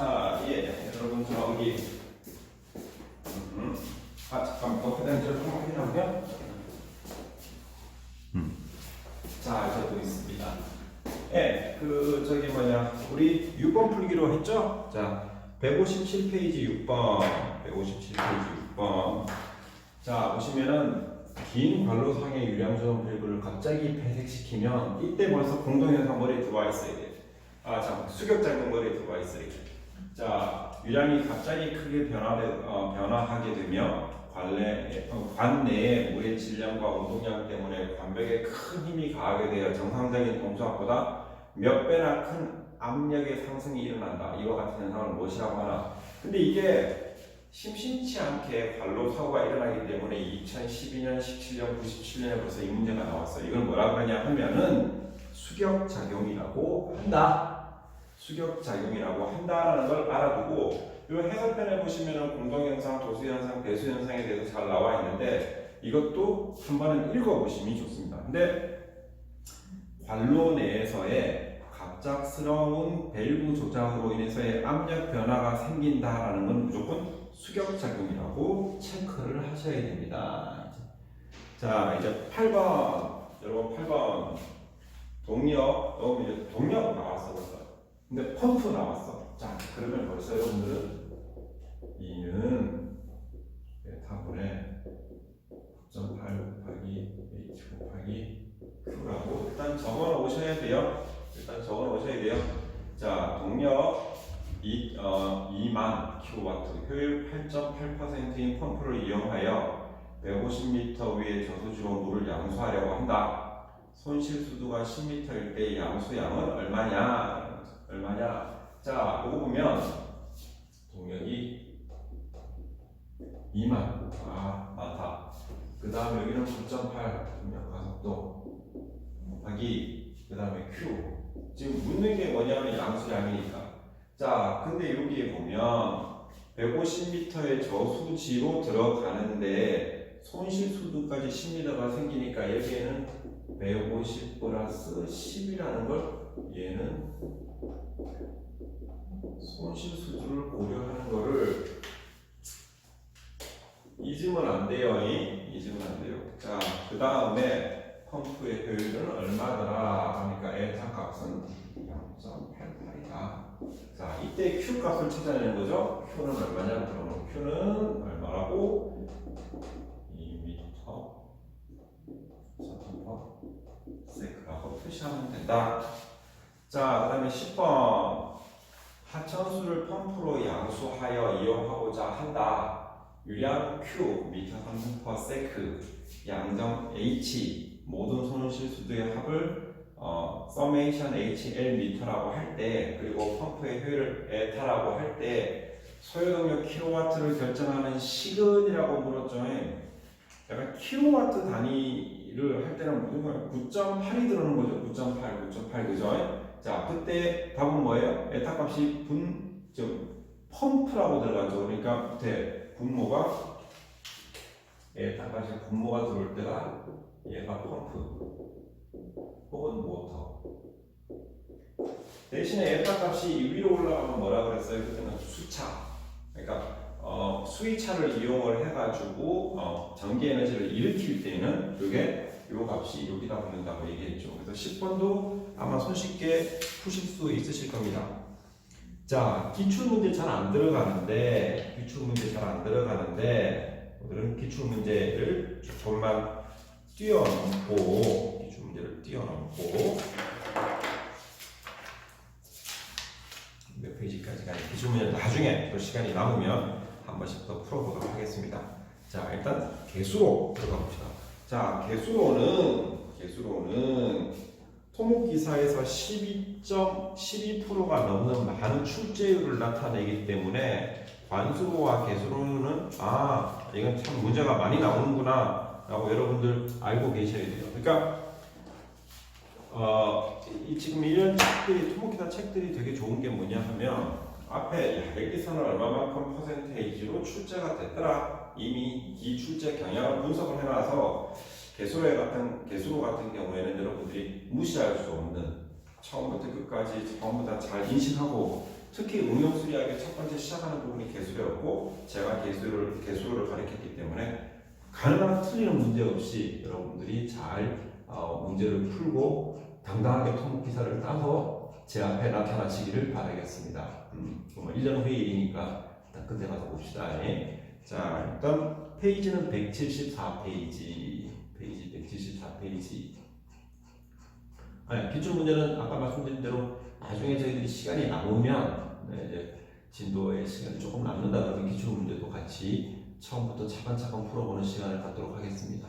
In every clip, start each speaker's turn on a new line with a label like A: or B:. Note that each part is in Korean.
A: 자, 여러분 저기 잠깐만 또 화장실 좀 확인하고요. 자, 이제 또 있습니다. 우리 6번 풀기로 했죠? 자, 157페이지 6번, 157페이지 6번. 자, 보시면은 긴 관로상의 유량주점 밸브를 갑자기 배색시키면 이때 벌써 공동현상 머리에 들어와 있어야 돼. 수격작용 머리에 들어와 있어야 돼. 자, 유량이 갑자기 크게 변화하게 되면 관 내의 물의 질량과 운동량 때문에 관벽에 큰 힘이 가하게 되어 정상적인 동수압보다 몇 배나 큰 압력의 상승이 일어난다. 이와 같은 현상을 무엇이라고 하나? 근데 이게 심심치 않게 관로 사고가 일어나기 때문에 2012년, 17년, 97년에 벌써 이 문제가 나왔어요. 이걸 뭐라 그러냐 하면은 수격작용이라고 한다. 수격작용이라고 한다라는 걸 알아두고, 이 해설편에 보시면은 공동현상, 도수현상, 배수현상에 대해서 잘 나와 있는데 이것도 한 번은 읽어보시면 좋습니다. 근데 관로 내에서의 갑작스러운 밸브 조작으로 인해서의 압력 변화가 생긴다라는 건 무조건 수격작용이라고 체크를 하셔야 됩니다. 자, 이제 8번. 여러분 8번. 동력 나왔어 벌써. 근데 펌프 나왔어. 자, 그러면 벌써 여러분들은 이는 타분의 9.8 곱하기 H 곱하기 Q라고 일단 적어 놓으셔야 돼요. 자, 동력 2만 kW, 효율 8.8%인 펌프를 이용하여 150m 위의 저수지로 물을 양수하려고 한다. 손실 수도가 10m일 때 양수량은 얼마냐? 자, 이거 보면 동력이 2만, 많다. 그 다음 여기는 9.8 동력 가속도 곱하기 그 다음에 Q. 지금 묻는 게 뭐냐면 양수량이니까. 자, 근데 여기에 보면 150m의 저수지로 들어가는데 손실 수도까지 10m가 생기니까 여기에는 150 플러스 10이라는 걸, 얘는 손실 수도를 고려하는 거를 잊으면 안 돼요. 자, 그 다음에 펌프의 효율은 얼마더라? 그러니까 에타 값은 0.88이다. 자, 이때 Q 값을 찾아내는 거죠. Q는 얼마냐? 그러면 Q는 얼마라고? 2m 세크라고 표시하면 된다. 자, 그 다음에 10번. 하천수를 펌프로 양수하여 이용하고자 한다. 유량 Q, 미터 상승 세크, 양정 H, 모든 손실 수도의 합을 서메이션 HL 미터라고 할 때, 그리고 펌프의 효율을 에타라고 할 때 소요동력 킬로와트를 결정하는 시근이라고 물었죠. 약간 킬로와트 단위를 할 때는 무조건 9.8이 들어오는 거죠. 9.8 그죠? 자, 그때 답은 뭐예요? 에타 값이 펌프라고 들어가죠. 그러니까 밑에 분모가, 에타 값이 분모가 들어올 때가 얘가 펌프 혹은 모터. 대신에 에타 값이 위로 올라가면 뭐라 그랬어요? 그때는 수차. 그러니까 수위차를 이용을 해가지고 전기 에너지를 일으킬 때는 이게 요 값이 여기다 붙는다고 얘기했죠. 그래서 10번도 아마 손쉽게 푸실 수 있으실 겁니다. 자, 기출문제 잘 안 들어가는데 오늘은 기출문제를 조금만 기출문제를 뛰어넘고 몇 페이지까지 가냐? 기출문제는 나중에 또 시간이 남으면 한 번씩 더 풀어보도록 하겠습니다. 자, 일단 개수로 들어가 봅시다. 자, 개수로는 토목기사에서 12.12%가 넘는 많은 출제율을 나타내기 때문에 관수로와 개수로는 이건 참 문제가 많이 나오는구나 라고 여러분들 알고 계셔야 돼요. 그러니까 지금 이런 책들이, 토목기사 책들이 되게 좋은 게 뭐냐 하면 앞에 여기서는 얼마만큼 퍼센테이지로 출제가 됐더라, 이미 이 출제 경향을 분석을 해놔서 개수로 같은 경우에는 여러분들이 무시할 수 없는, 처음부터 끝까지 전부 다 잘 인식하고 특히 응용 수리학의 첫 번째 시작하는 부분이 개수였고 제가 개수를 가르쳤기 때문에 가능한 틀리는 문제 없이 여러분들이 잘 문제를 풀고 당당하게 통합 기사를 따서 제 앞에 나타나시기를 바라겠습니다. 1년 회의이니까 일단 그때 가서 봅시다. 자, 일단 페이지는 174페이지. 페이지 174페이지. 기출 문제는 아까 말씀드린 대로 나중에 저희들이 시간이 남으면 이제 진도의 시간이 조금 남는다 그러면 기출 문제도 같이 처음부터 차근차근 풀어보는 시간을 갖도록 하겠습니다.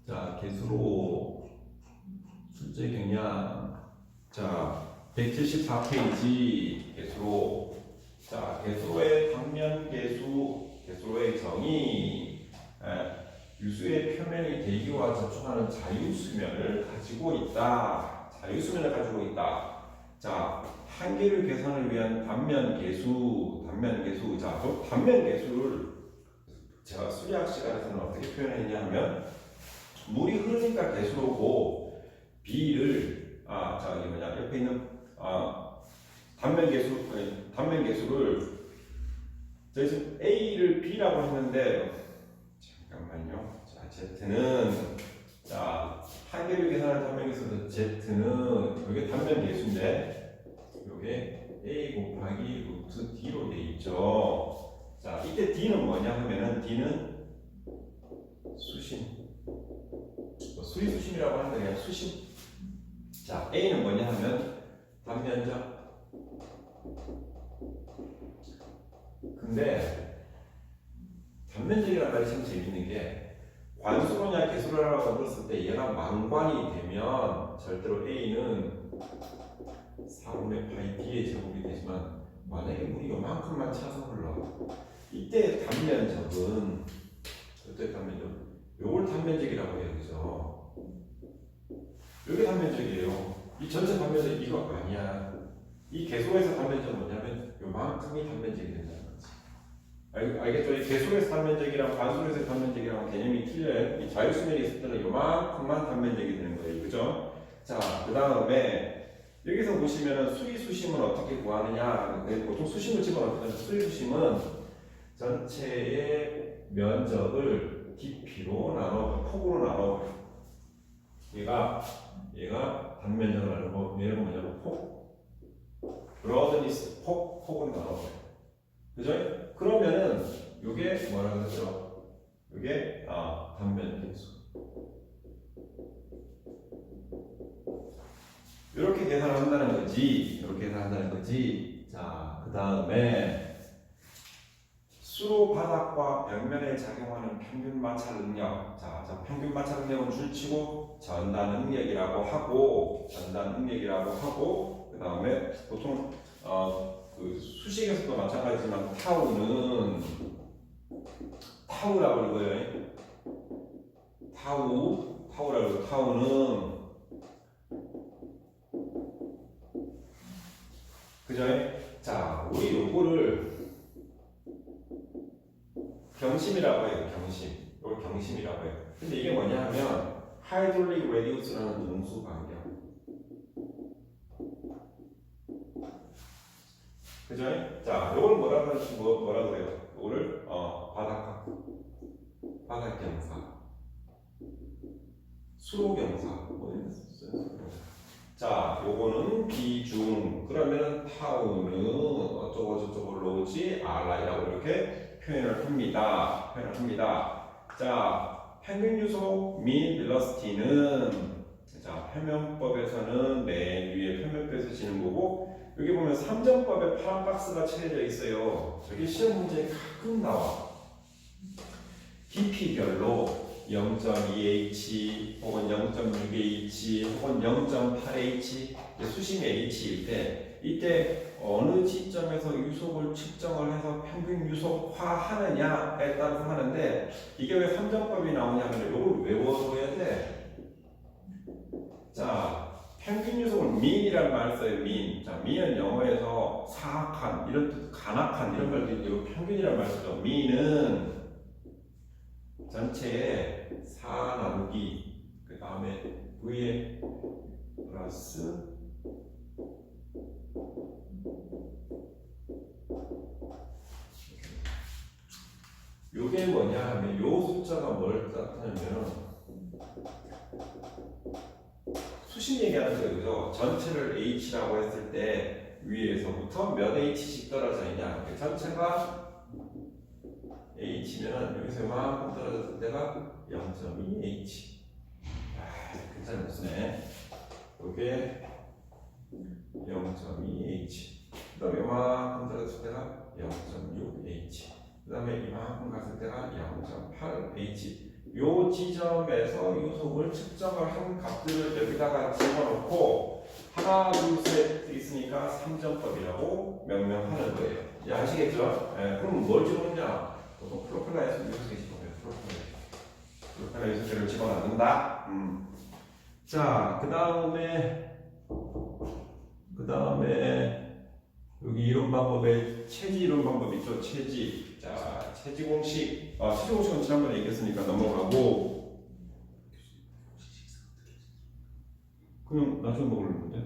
A: 자, 개수로 출제 경량. 자, 174페이지 개수로. 자, 개수로의 당면 개수로의 정의. 유수의 표면이 대기와 접촉하는 자유수면을 가지고 있다. 자, 한계를 계산을 위한 단면 개수. 자, 단면 개수를 제가 수리학 시간에서는 어떻게 표현했냐 하면 물이 흐르니까 개수로고 B를 옆에 있는 단면 개수를 저희 지금 A를 B라고 했는데 잠깐만요. 자, Z는 한계를 계산하는 단면 개수에서 Z는 이게 단면 개수인데 이게 A 곱하기 루트 D로 돼 있죠. 자, 이때 D는 뭐냐 하면은 D는 수심. 수리 수심이라고 하는데 그냥 수심. 자, A는 뭐냐 하면 단면적. 근데 단면적이라는 말이 참 재밌는 게 관수로냐 개수로냐라고 들었을 때 얘가 망관이 되면 절대로 A는 4분의 파이 B의 제곱이 되지만 만약에 물이 요만큼만 차서 흘러 이때 단면적은 요걸 단면적이라고 해요. 그죠? 요게 단면적이에요. 이 전체 단면적 이거 아니야. 이 개수에서 단면적은 뭐냐면 요만큼이 단면적이 된다는 거지. 알겠죠? 이 개수에서 단면적이랑 관수에서 단면적이랑 개념이 틀려요. 이 자유수면이 있을 때는 요만큼만 단면적이 되는 거예요. 그죠? 자, 그 다음에 여기서 보시면은 수리수심은 어떻게 구하느냐. 보통 수심을 집어넣으면 수리수심은 전체의 면적을 DP로 폭으로 나눠. 얘가 단면적을 나누고 얘는 뭐냐면 브로드니스 폭으로 나눠버려. 그죠? 그러면은 요게 뭐라 그러죠? 요게 단면 개수. 이렇게 계산을 한다는 거지. 자, 그 다음에 수로 바닥과 벽면에 작용하는 평균 마찰 능력. 자, 평균 마찰 능력은 줄치고 전단 응력이라고 하고, 그 다음에 보통 그 수식에서도 마찬가지지만 타우라고 그러고요. 타우는 그죠? 자, 우리 요거를 경심이라고 해요. 이걸 경심이라고 해요. 근데 이게 뭐냐 하면 하이드롤릭 레디우스라는 동수 반경. 그죠? 자, 이걸 뭐라 그래요? 이거를 바닥경사, 수로경사. 자, 요거는 비중. 그러면 타우는 어쩌고 로지 알라이라고 이렇게 표현을 합니다. 자, 평균 유속 민 벨러시티는 자, 표면법에서는 맨 위에 표면표에서 지는 거고 여기 보면 3점법에 파란 박스가 칠해져 있어요. 저기 시험 문제에 가끔 나와. 깊이별로 0.2H 혹은 0.6H 혹은 0.8H 수심 H일 때 이때 어느 시점에서 유속을 측정을 해서 평균 유속화하느냐에 따라서 하는데 이게 왜 3점법이 나오냐면 이걸 외워둬야 돼. 자, 평균 유속을 mean이라는 말을 써요. mean. 자, mean은 영어에서 사악한 이런 뜻, 간악한 이런 걸 이거 평균이라는 말을 쓰죠. mean은 전체에 4 나누기 그 다음에 V에 플러스 요게 뭐냐 하면 요 숫자가 뭘 뜻하냐면 수식 얘기하는 거예요. 그죠? 전체를 H라고 했을 때 위에서부터 몇 H씩 떨어져 있냐. 전체가 H면 여기서 이만큼 떨어졌을 때가 0.2H. 괜찮은 무슨네 요게 0.2H. 그 다음에 이만큼 떨어졌을 때가 0.6H. 그 다음에 이만큼 갔을 때가 0.8H. 요 지점에서 요속을 측정을 한 값들을 여기다가 집어넣고 하나, 둘, 셋 있으니까 3점법이라고 명명하는 거예요. 이제 아시겠죠? 그럼 뭘 집어넣냐? 보통 프로펠러에서 요속에 집어넣어요. 프로펠러 요속을 집어넣는다. 자, 그 다음에 여기 이론 방법에 체지 이론 방법 있죠? 체지. 자, 체지 공식. 체지 공식은 지난번에 얘기했으니까 넘어가고. 그냥 나중에 먹으려는데.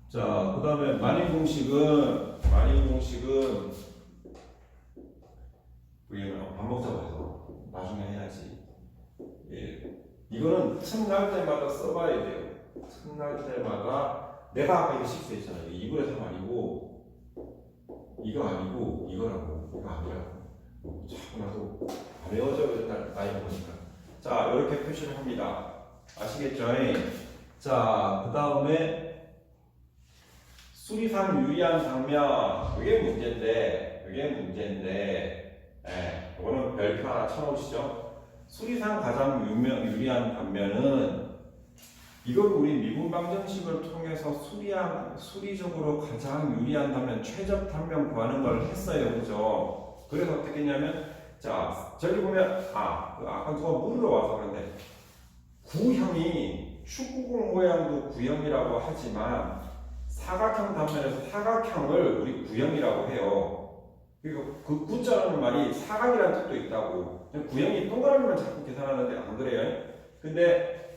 A: 자, 그 다음에 만인 공식은 우리는 밥 먹자고 해서 나중에 해야지. 예. 이거는 틈날 때마다 써봐야 돼요. 틈날 때마다 내가 아까 이거 실수했잖아요. 2분의 3 아니고 이거 아니고 이거라고. 이거 아니라고. 자꾸 나도 안 외워져요. 나이 보니까. 자, 이렇게 표시를 합니다. 아시겠죠? 자, 그 다음에 수리산 유리한 장면. 이게 문제인데 이거는 별표 하나 쳐놓으시죠. 수리상 가장 유리한 단면은 이건 우리 미분 방정식을 통해서 수리적으로 가장 유리한 단면, 최적 단면 구하는 걸 했어요, 그죠? 그래서 어떻게 했냐면, 자, 저기 보면 아까 누가 물으러 와서 그런데 구형이 축구공 모양도 구형이라고 하지만 사각형 단면에서 사각형을 우리 구형이라고 해요. 그리고 그 구자라는 말이 사각이라는 뜻도 있다고. 구형이 동그라미만 자꾸 계산하는데 안 그래요? 근데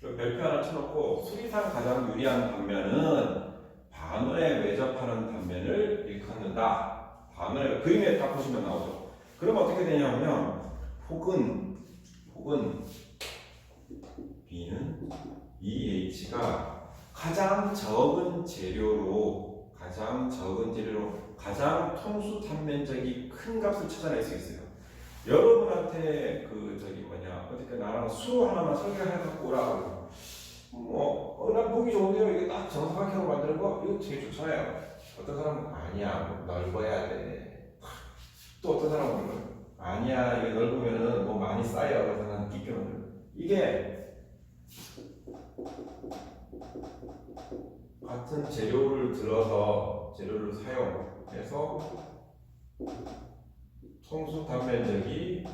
A: 별표 하나 쳐놓고 수리상 가장 유리한 단면은 반원에 외접하는 단면을 일컫는다. 반원에 그림에 딱 보시면 나오죠. 그러면 어떻게 되냐면 혹은 B는 EH가 가장 적은 재료로 가장 통수 단면적이 큰 값을 찾아낼 수 있어요. 여러분한테 어떻게 나랑 수로 하나만 설계해갖고 오라고. 난 보기 좋은데요. 이게 딱 정사각형으로 만드는 거 이거 되게 좋잖아요. 어떤 사람은 아니야, 넓어야 돼. 또 어떤 사람은 아니야, 이게 넓으면은 뭐 많이 쌓여. 그래서 난 깊게 만들어. 이게 같은 재료를 사용해서 통수 단면적이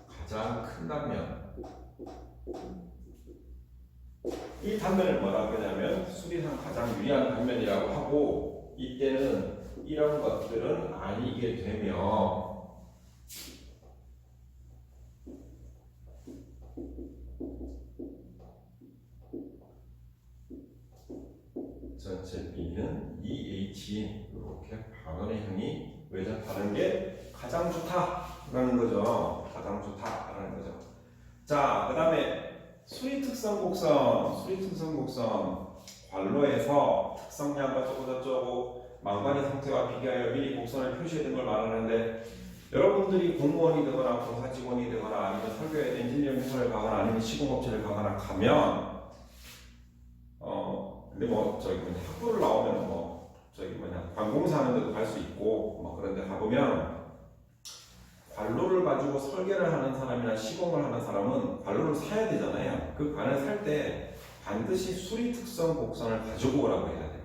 A: 가장 큰 단면. 이 단면을 뭐라고 하냐면 수리상 가장 유리한 단면이라고 하고, 이때는 이런 것들은 아니게 되며 전체 B는 EH인 이렇게 반원의 형이 외접하는 게 가장 좋다라는 거죠. 자, 그 다음에 수리특성 곡선 괄로에서 특성량과 저쩌고 망관의 상태와 비교하여 미리 곡선을 표시해 둔 걸 말하는데, 여러분들이 공무원이 되거나 공사직원이 되거나 아니면 설교에 엔지니어링 회사를 가거나 아니면 시공업체를 가거나 가면 근데 학부를 나오면 관공사 하는 데도 갈 수 있고 그런데 가보면 관로를 가지고 설계를 하는 사람이나 시공을 하는 사람은 관로를 사야 되잖아요. 그 관을 살 때 반드시 수리특성 곡선을 가지고 오라고 해야 돼요.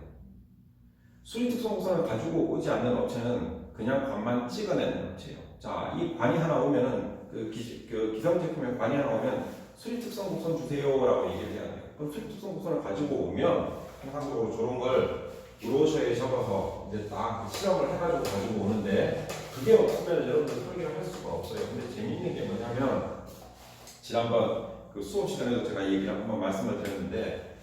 A: 수리특성 곡선을 가지고 오지 않는 업체는 그냥 관만 찍어내는 업체예요. 자, 이 관이 하나 오면은 기성 제품에 관이 하나 오면 수리특성 곡선 주세요라고 얘기를 해야 돼요. 그럼 수리특성 곡선을 가지고 오면 통상적으로 저런 걸 브로셔에 적어서 이제 딱 실험을 해가지고 가지고 오는데 그게 없으면 여러분들 설계를 할 수가 없어요. 근데 재밌는 게 뭐냐면 지난번 그 수업 시간에도 제가 얘기를 한번 말씀을 드렸는데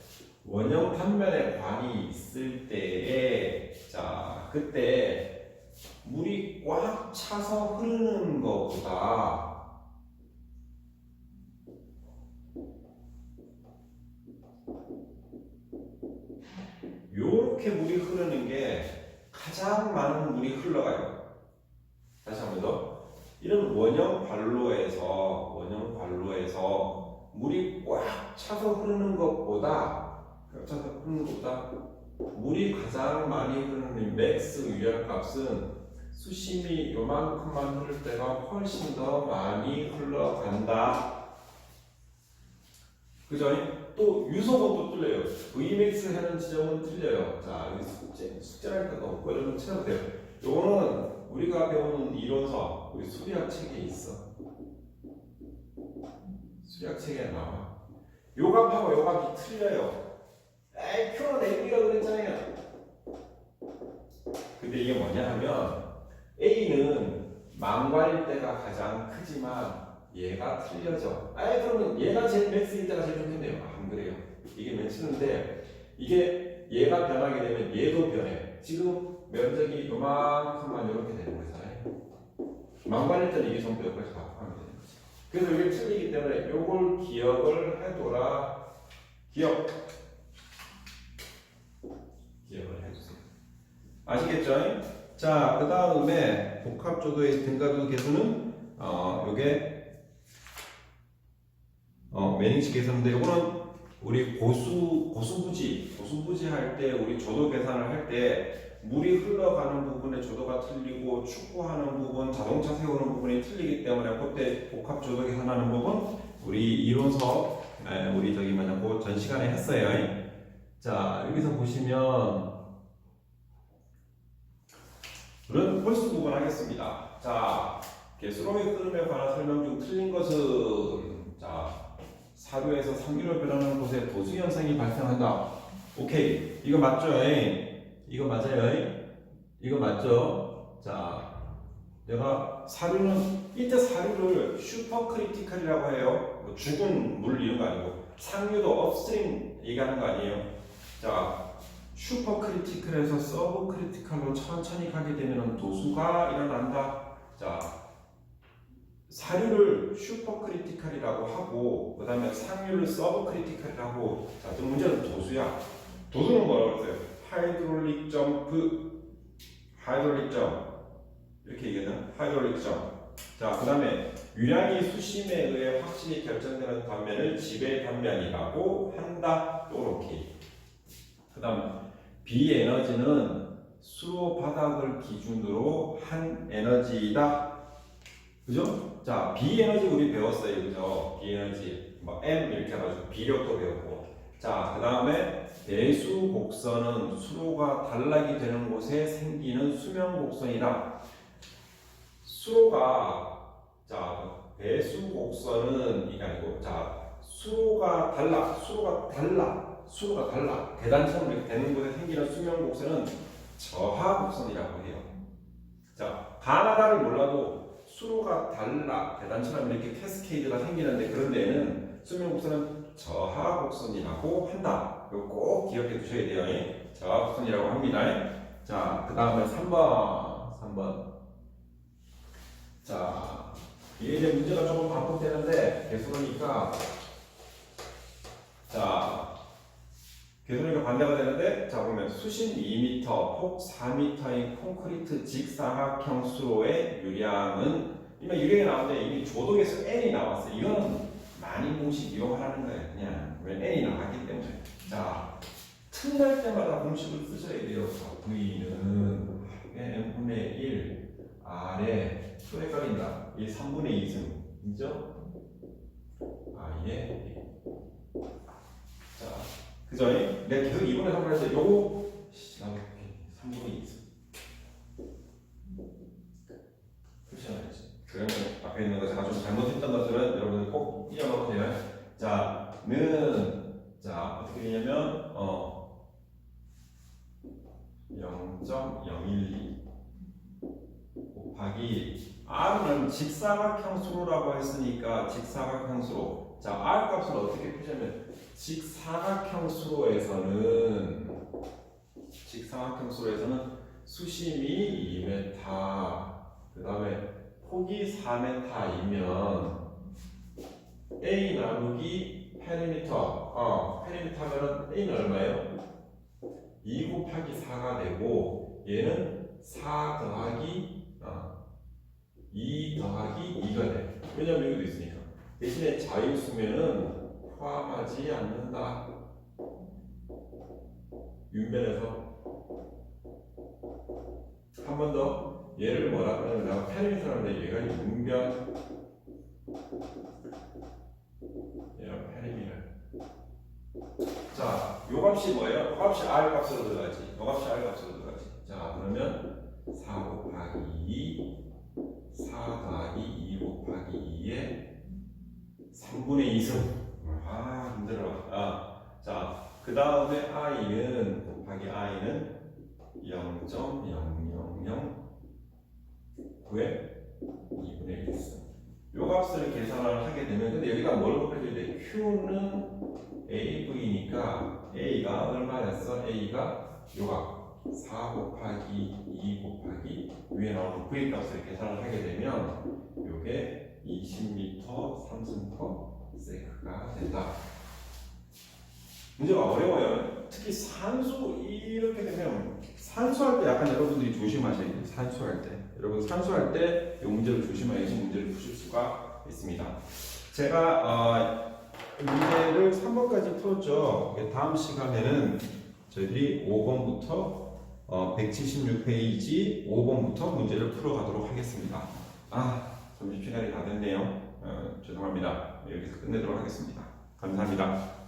A: 원형 단면에 관이 있을 때에 자 그때 물이 꽉 차서 흐르는 것보다 요렇게 물이 흐르는 게 가장 많은 물이 흘러가요. 다시 한 번 더. 이런 원형 관로에서 물이 꽉 차서 흐르는 것보다 물이 가장 많이 흐르는 맥스 유혈값은 수심이 요만큼만 흐를 때가 훨씬 더 많이 흘러간다. 그죠? 또 유속은 또 틀려요. Vmax 하는 지점은 틀려요. 자, 여기 숙제라니까 너무 없고 여러분 찾아도 돼요. 요거는 우리가 배우는 이론서 우리 수리학 책에 있어. 수리학 책에 나와. 요 값하고 요 값이 틀려요. 에이, 표는 A가 그랬잖아요. 근데 이게 뭐냐 하면 A는 망관일 때가 가장 크지만 얘가 틀려져. 그러면 얘가 제일 맥스일 때가 제일 좋겠네요. 안 그래요. 이게 맥스인데 이게 얘가 변하게 되면 얘도 변해. 지금 면적이 요만큼만 이렇게 되는 거잖아요. 망관일 때는 이게 전부 여기까지 다 포함이 되는 거죠. 그래서 이게 틀리기 때문에 요걸 기억을 해둬라. 기억을 해주세요. 아시겠죠? 자, 그 다음에 복합조도의 등가도 계수는 요게 매닝식 계산인데 요거는 우리 고수부지 할 때 우리 조도 계산을 할 때 물이 흘러가는 부분의 조도가 틀리고 축구하는 부분, 자동차 세우는 부분이 틀리기 때문에 그때 복합조도 계산하는 부분 우리 이론서 우리 저기 그 전 시간에 했어요. 자, 여기서 보시면 우리는 홀수 구분하겠습니다. 자, 개수로의 흐름에 관한 설명 중 틀린 것은 자 사료에서 상류로 변하는 곳에 도수 현상이 발생한다. 오케이, 이거 맞죠? 이거 맞아요? 이거 맞죠? 자, 내가 사료는 이때 사료를 슈퍼 크리티컬이라고 해요. 뭐 죽은 물 이런 거 아니고 상류도 업스트림 얘기하는 거 아니에요. 자, 슈퍼 크리티컬에서 서브 크리티컬로 천천히 가게 되면 도수가 일어난다. 자, 사류를 슈퍼 크리티컬이라고 하고 그 다음에 상류를 서브 크리티컬이라고. 자, 그 문제는 도수야. 도수는 뭐라고 했어요? 하이드롤릭 점프 이렇게 얘기하는 하이드롤릭 점프. 자, 그 다음에 유량이 수심에 의해 확실히 결정되는 단면을 지배 단면이라고 한다. 요렇게. 그 다음 비에너지는 수로 바닥을 기준으로 한 에너지이다. 그죠? 자, 비에너지 우리 배웠어요. 그죠? 비에너지 뭐 M 이렇게 해가지고 비력도 배웠고. 자, 그 다음에 배수 곡선은 수로가 단락이 되는 곳에 생기는 수명 곡선이다. 수로가 배수 곡선은 이게 아니고 수로가 달라 계단처럼 이렇게 되는 곳에 생기는 수명 곡선은 저하 곡선이라고 해요. 자, 가나다를 몰라도 수로가 달라 계단처럼 이렇게 캐스케이드가 생기는데 그런 데에는 수명 곡선은 저하 곡선이라고 한다. 이거 꼭 기억해 두셔야 돼요. 저하 곡선이라고 합니다. 자, 그 다음에 3번. 자, 이제 문제가 조금 반복되는데 개수로니까 개수로니까 반대가 되는데 자, 보면 수심 2m, 폭 4m인 콘크리트 직사각형 수로의 유량은 이미 유량이 나오는데 이미 조도에서 N이 나왔어요. 이거는 많이 공식 이용하라는 거예요. 그냥 왜 N이 나왔기 때문에. 자, 틈날 때마다 공식을 쓰셔야 돼요. 자, V는 N분의 1 R에 또 헷갈린다. 이 3분의 2승이죠? 자, 그죠? 내가 계속 2분의 3을 할 때 요거 3분의 2승 표시해야지. 그러면 앞에 있는 거 제가 좀 잘못했던 것들은 여러분들 꼭 이어놓고 돼요. 자, 어떻게 되냐면 0.012 곱하기 R은 직사각형 수로라고 했으니까 직사각형 수로. 자, R 값을 어떻게 푸자면 직사각형 수로에서는 수심이 2m, 그 다음에 폭이 4m이면 A 나누기 페리미터. 페리미터면 A는 얼마예요? 2 곱하기 4가 되고 얘는 4 더하기 2 더하기 2가 돼. 왜냐면 여기도 있으니까. 대신에 자유수면은 포함하지 않는다. 윤변에서 한 번 더 얘를 뭐라고 하냐면 내가 페리미터라는데 얘가 윤변, 얘가 페리미터. 자, 요 값이 뭐예요? 요 값이 R 값으로 들어가지. 요 값이 R 값으로 들어가지. 자, 그러면 4 곱하기 2, 4 더하기 2 곱하기 2에 3분의 2승. 힘들어. 자, 그 다음에 i는 곱하기 i는 0.0009에 2분의 1승. 요 값을 계산을 하게 되면, 근데 여기다 뭘 곱해줘야 돼? q는 av니까 a가 얼마였어? a가 요 값 4 곱하기 2 곱하기 위에 나오는 v 값을 계산을 하게 되면 요게 20m 3승/s가 된다. 문제가 어려워요. 특히 산수 이렇게 되면 산수할 때 약간 여러분들이 조심하셔야 돼요. 산수할 때 여러분 산수할 때 이 문제를 조심해야지 문제를 푸실 수가 있습니다. 제가 문제를 3번까지 풀었죠. 다음 시간에는 저희들이 5번부터 176페이지 5번부터 문제를 풀어가도록 하겠습니다. 점심시간이 다 됐네요. 죄송합니다. 여기서 끝내도록 하겠습니다. 감사합니다.